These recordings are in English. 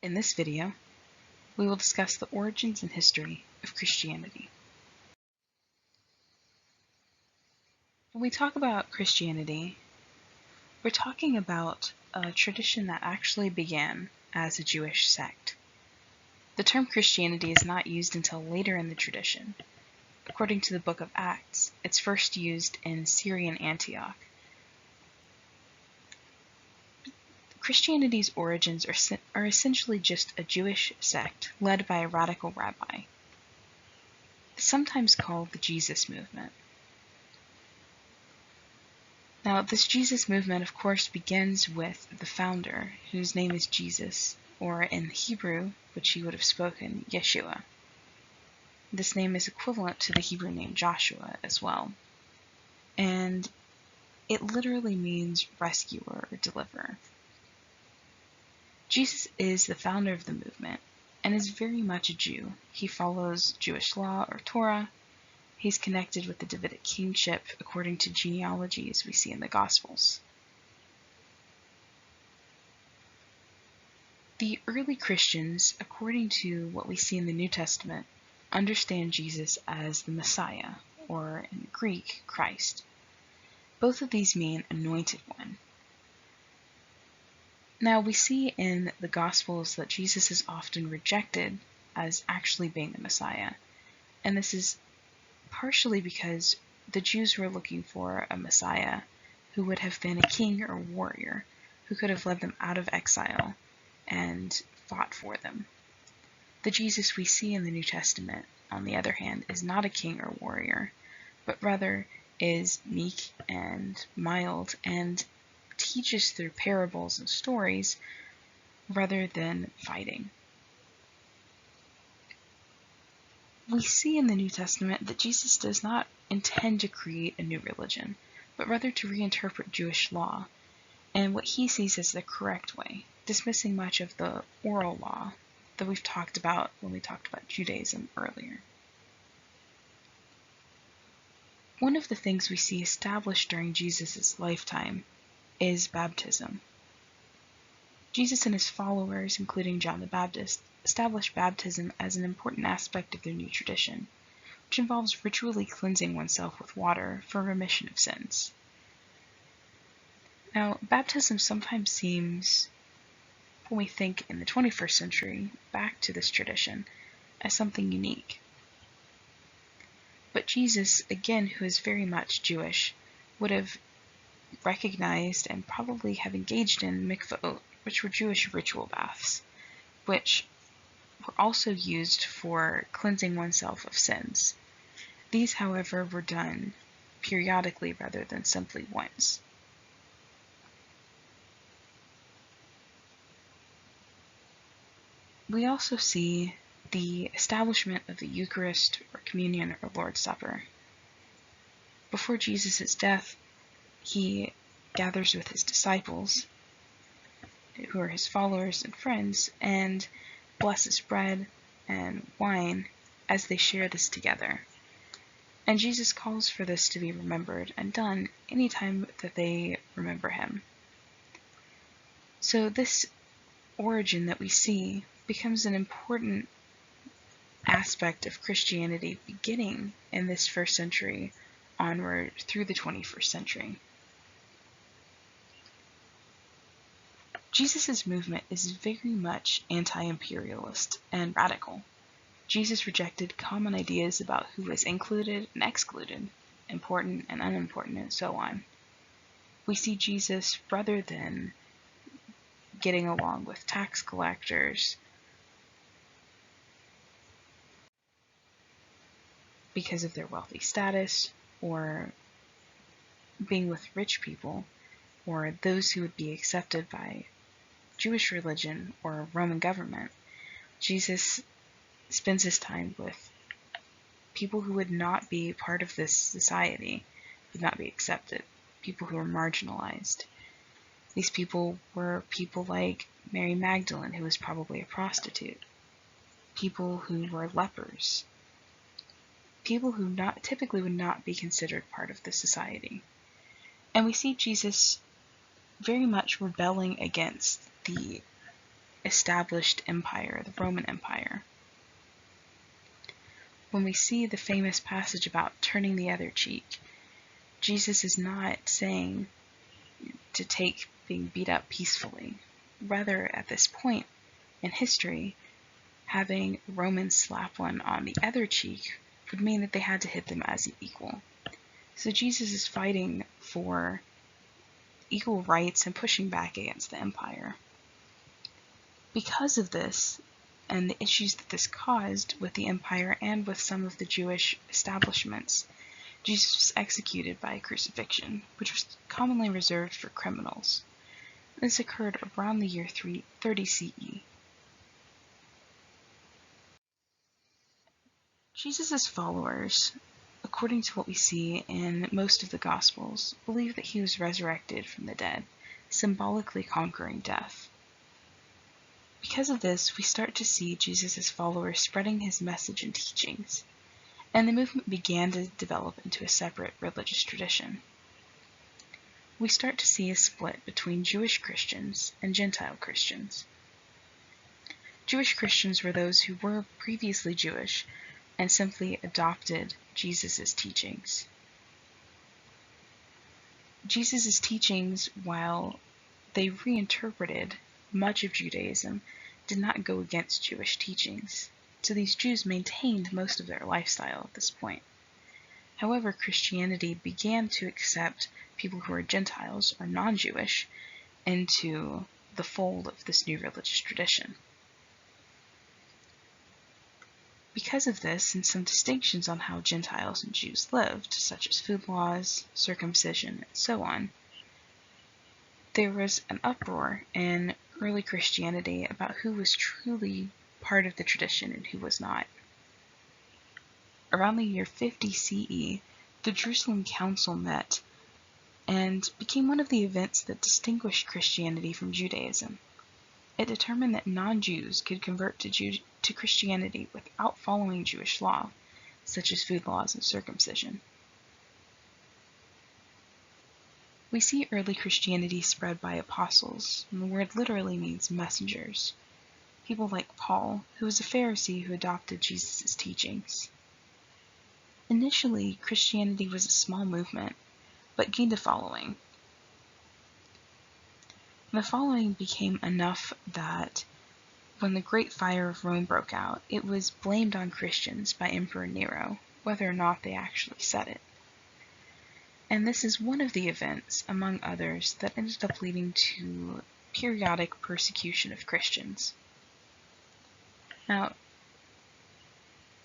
In this video, we will discuss the origins and history of Christianity. When we talk about Christianity, we're talking about a tradition that actually began as a Jewish sect. The term Christianity is not used until later in the tradition. According to the Book of Acts, it's first used in Syrian Antioch. Christianity's origins are essentially just a Jewish sect led by a radical rabbi. It's sometimes called the Jesus movement. Now, this Jesus movement, of course, begins with the founder, whose name is Jesus, or in Hebrew, which he would have spoken, Yeshua. This name is equivalent to the Hebrew name Joshua as well, and it literally means rescuer or deliverer. Jesus is the founder of the movement and is very much a Jew. He follows Jewish law or Torah. He's connected with the Davidic kingship according to genealogies we see in the Gospels. The early Christians, according to what we see in the New Testament, understand Jesus as the Messiah, or in Greek, Christ. Both of these mean anointed one. Now, we see in the Gospels that Jesus is often rejected as actually being the Messiah, and this is partially because the Jews were looking for a Messiah who would have been a king or warrior who could have led them out of exile and fought for them. The Jesus we see in the New Testament, on the other hand, is not a king or warrior, but rather is meek and mild and teaches through parables and stories rather than fighting. We see in the New Testament that Jesus does not intend to create a new religion, but rather to reinterpret Jewish law and what he sees as the correct way, dismissing much of the oral law that we've talked about when we talked about Judaism earlier. One of the things we see established during Jesus' lifetime is baptism. Jesus and his followers, including John the Baptist, established baptism as an important aspect of their new tradition, which involves ritually cleansing oneself with water for remission of sins. Now, baptism sometimes seems, when we think in the 21st century, back to this tradition as something unique. But Jesus, again, who is very much Jewish, would have recognized and probably have engaged in mikvahot, which were Jewish ritual baths, which were also used for cleansing oneself of sins. These, however, were done periodically rather than simply once. We also see the establishment of the Eucharist or Communion or Lord's Supper. Before Jesus' death, he gathers with his disciples, who are his followers and friends, and blesses bread and wine as they share this together. And Jesus calls for this to be remembered and done anytime that they remember him. So this origin that we see becomes an important aspect of Christianity beginning in this first century onward through the 21st century. Jesus' movement is very much anti-imperialist and radical. Jesus rejected common ideas about who was included and excluded, important and unimportant, and so on. We see Jesus, rather than getting along with tax collectors because of their wealthy status, or being with rich people, or those who would be accepted by Jewish religion or Roman government, Jesus spends his time with people who would not be part of this society, would not be accepted, people who were marginalized. These people were people like Mary Magdalene, who was probably a prostitute, people who were lepers, people who typically would not be considered part of the society. And we see Jesus very much rebelling against the established empire, the Roman Empire. When we see the famous passage about turning the other cheek, Jesus is not saying to take being beat up peacefully. Rather, at this point in history, having Romans slap one on the other cheek would mean that they had to hit them as an equal. So Jesus is fighting for equal rights and pushing back against the empire. Because of this, and the issues that this caused with the empire and with some of the Jewish establishments, Jesus was executed by crucifixion, which was commonly reserved for criminals. This occurred around the year 30 CE. Jesus' followers, according to what we see in most of the Gospels, believe that he was resurrected from the dead, symbolically conquering death. Because of this, we start to see Jesus' followers spreading his message and teachings, and the movement began to develop into a separate religious tradition. We start to see a split between Jewish Christians and Gentile Christians. Jewish Christians were those who were previously Jewish and simply adopted Jesus' teachings. Jesus' teachings, while they reinterpreted much of Judaism, did not go against Jewish teachings, so these Jews maintained most of their lifestyle at this point. However, Christianity began to accept people who are Gentiles or non-Jewish into the fold of this new religious tradition. Because of this, and some distinctions on how Gentiles and Jews lived, such as food laws, circumcision, and so on, there was an uproar in early Christianity about who was truly part of the tradition and who was not. Around the year 50 CE, the Jerusalem Council met and became one of the events that distinguished Christianity from Judaism. It determined that non-Jews could convert to Christianity without following Jewish law, such as food laws and circumcision. We see early Christianity spread by apostles, and the word literally means messengers. People like Paul, who was a Pharisee who adopted Jesus' teachings. Initially, Christianity was a small movement, but gained a following. The following became enough that when the Great Fire of Rome broke out, it was blamed on Christians by Emperor Nero, whether or not they actually said it. And this is one of the events, among others, that ended up leading to periodic persecution of Christians. Now,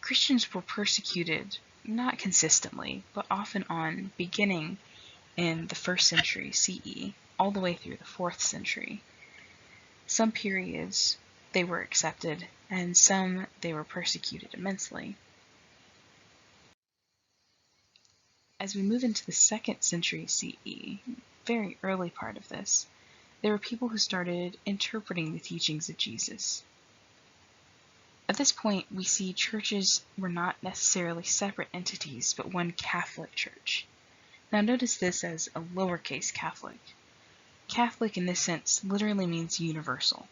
Christians were persecuted not consistently, but off and on, beginning in the 1st century CE, all the way through the 4th century. Some periods they were accepted, and some they were persecuted immensely. As we move into the 2nd century CE, very early part of this, there were people who started interpreting the teachings of Jesus. At this point, we see churches were not necessarily separate entities, but one Catholic church. Now notice this as a lowercase Catholic. Catholic in this sense literally means universal.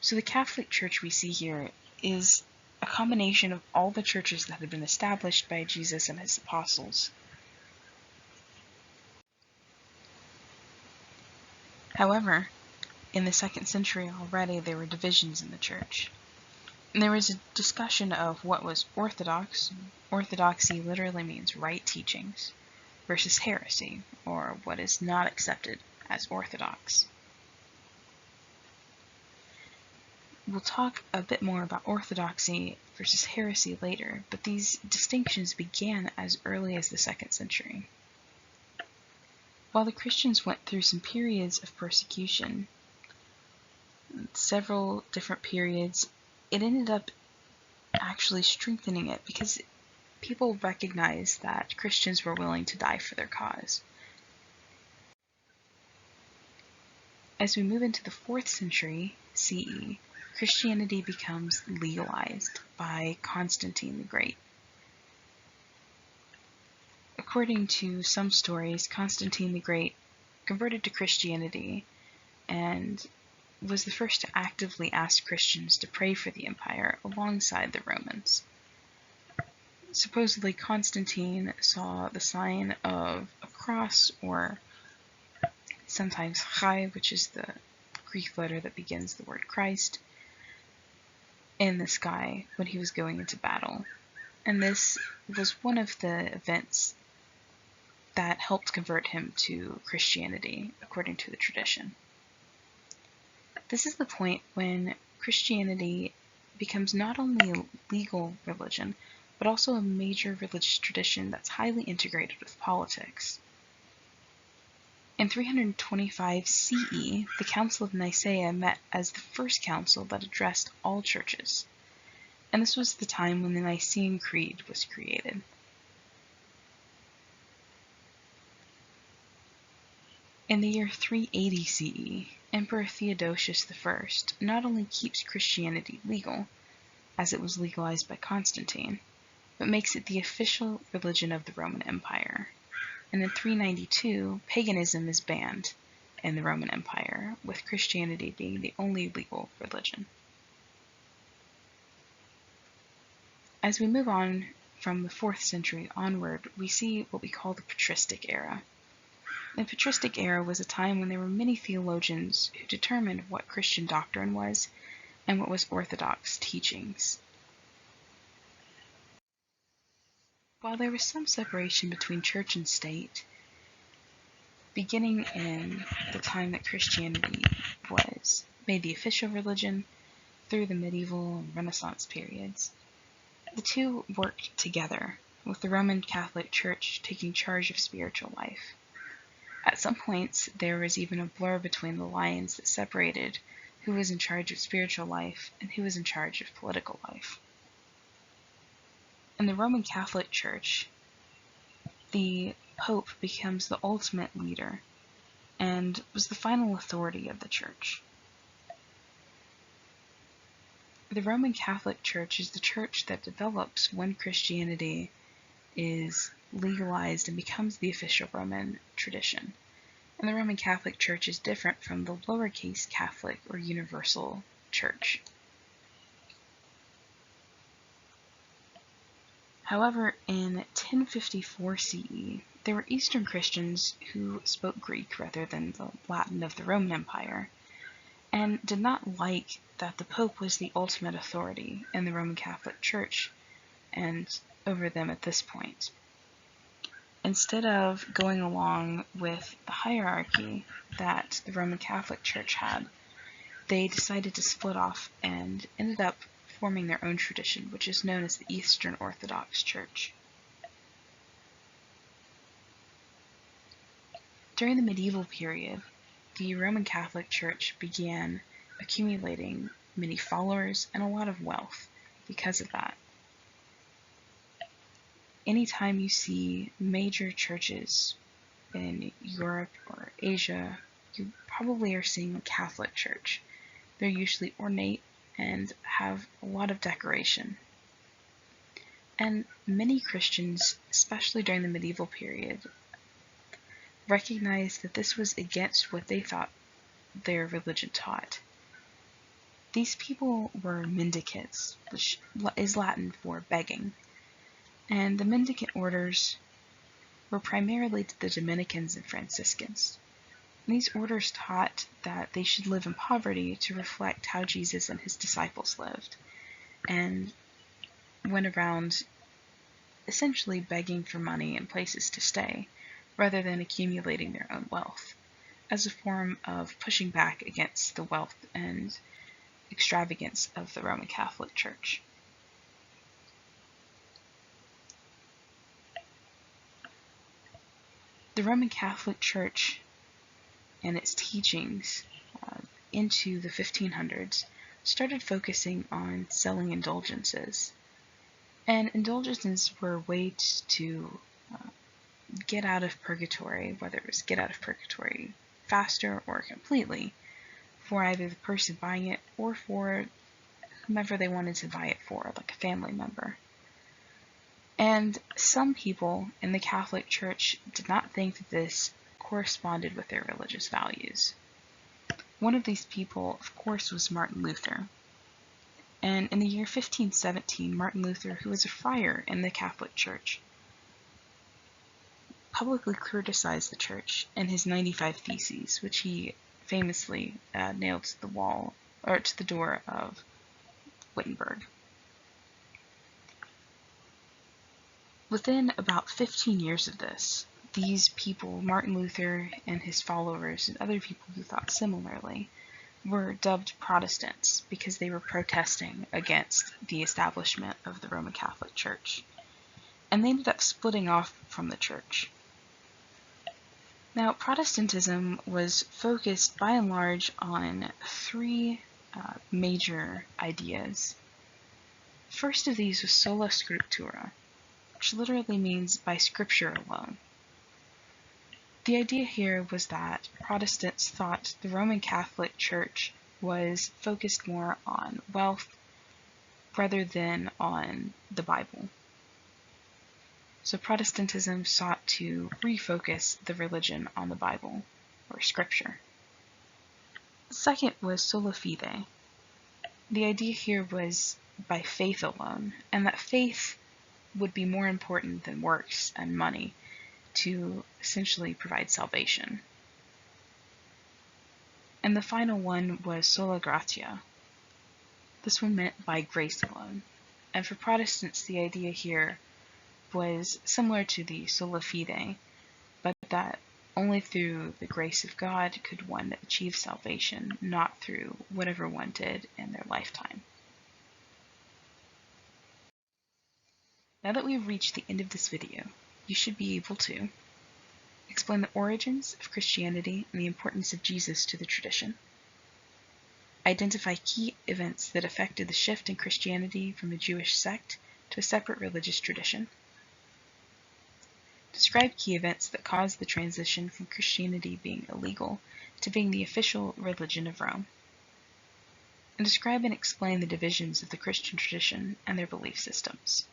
So the Catholic Church we see here is a combination of all the churches that had been established by Jesus and his apostles. However, in the 2nd century already there were divisions in the church. And there was a discussion of what was orthodox. Orthodoxy literally means right teachings, versus heresy, or what is not accepted as orthodox. We'll talk a bit more about orthodoxy versus heresy later, but these distinctions began as early as the 2nd century. While the Christians went through some periods of persecution, several different periods, it ended up actually strengthening it because people recognized that Christians were willing to die for their cause. As we move into the 4th century CE, Christianity becomes legalized by Constantine the Great. According to some stories, Constantine the Great converted to Christianity, and was the first to actively ask Christians to pray for the empire alongside the Romans. Supposedly, Constantine saw the sign of a cross, or sometimes Chai, which is the Greek letter that begins the word Christ, in the sky when he was going into battle. And this was one of the events that helped convert him to Christianity, according to the tradition. This is the point when Christianity becomes not only a legal religion, but also a major religious tradition that's highly integrated with politics. In 325 CE, the Council of Nicaea met as the first council that addressed all churches, and this was the time when the Nicene Creed was created. In the year 380 CE, Emperor Theodosius I not only keeps Christianity legal, as it was legalized by Constantine, but makes it the official religion of the Roman Empire. And in 392, paganism is banned in the Roman Empire, with Christianity being the only legal religion. As we move on from the 4th century onward, we see what we call the patristic era. The patristic era was a time when there were many theologians who determined what Christian doctrine was and what was orthodox teachings. While there was some separation between church and state, beginning in the time that Christianity was made the official religion through the medieval and Renaissance periods, the two worked together, with the Roman Catholic Church taking charge of spiritual life. At some points, there was even a blur between the lines that separated who was in charge of spiritual life and who was in charge of political life. In the Roman Catholic Church, the Pope becomes the ultimate leader and was the final authority of the Church. The Roman Catholic Church is the church that develops when Christianity is legalized and becomes the official Roman tradition. And the Roman Catholic Church is different from the lowercase Catholic or universal church. However, in 1054 CE, there were Eastern Christians who spoke Greek rather than the Latin of the Roman Empire, and did not like that the Pope was the ultimate authority in the Roman Catholic Church and over them at this point. Instead of going along with the hierarchy that the Roman Catholic Church had, they decided to split off and ended up forming their own tradition, which is known as the Eastern Orthodox Church. During the medieval period, the Roman Catholic Church began accumulating many followers and a lot of wealth because of that. Anytime you see major churches in Europe or Asia, you probably are seeing a Catholic church. They're usually ornate and have a lot of decoration. And many Christians, especially during the medieval period, recognized that this was against what they thought their religion taught. These people were mendicants, which is Latin for begging. And the mendicant orders were primarily the Dominicans and Franciscans. And these orders taught that they should live in poverty to reflect how Jesus and his disciples lived, and went around essentially begging for money and places to stay, rather than accumulating their own wealth, as a form of pushing back against the wealth and extravagance of the Roman Catholic Church. The Roman Catholic Church and its teachings into the 1500s started focusing on selling indulgences. And indulgences were ways to get out of purgatory, whether it was get out of purgatory faster or completely, for either the person buying it or for whomever they wanted to buy it for, like a family member. And some people in the Catholic Church did not think that this corresponded with their religious values. One of these people, of course, was Martin Luther. And in the year 1517, Martin Luther, who was a friar in the Catholic Church, publicly criticized the Church in his 95 Theses, which he famously nailed to the wall, or to the door of Wittenberg. Within about 15 years of this, these people, Martin Luther and his followers and other people who thought similarly, were dubbed Protestants because they were protesting against the establishment of the Roman Catholic Church. And they ended up splitting off from the Church. Now, Protestantism was focused by and large on three major ideas. First of these was sola scriptura, which literally means by scripture alone. The idea here was that Protestants thought the Roman Catholic Church was focused more on wealth rather than on the Bible. So Protestantism sought to refocus the religion on the Bible, or Scripture. The second was sola fide. The idea here was by faith alone, and that faith would be more important than works and money to essentially provide salvation. And the final one was sola gratia. This one meant by grace alone. And for Protestants, the idea here was similar to the sola fide, but that only through the grace of God could one achieve salvation, not through whatever one did in their lifetime. Now that we've reached the end of this video, you should be able to explain the origins of Christianity and the importance of Jesus to the tradition, identify key events that affected the shift in Christianity from a Jewish sect to a separate religious tradition, describe key events that caused the transition from Christianity being illegal to being the official religion of Rome, and describe and explain the divisions of the Christian tradition and their belief systems.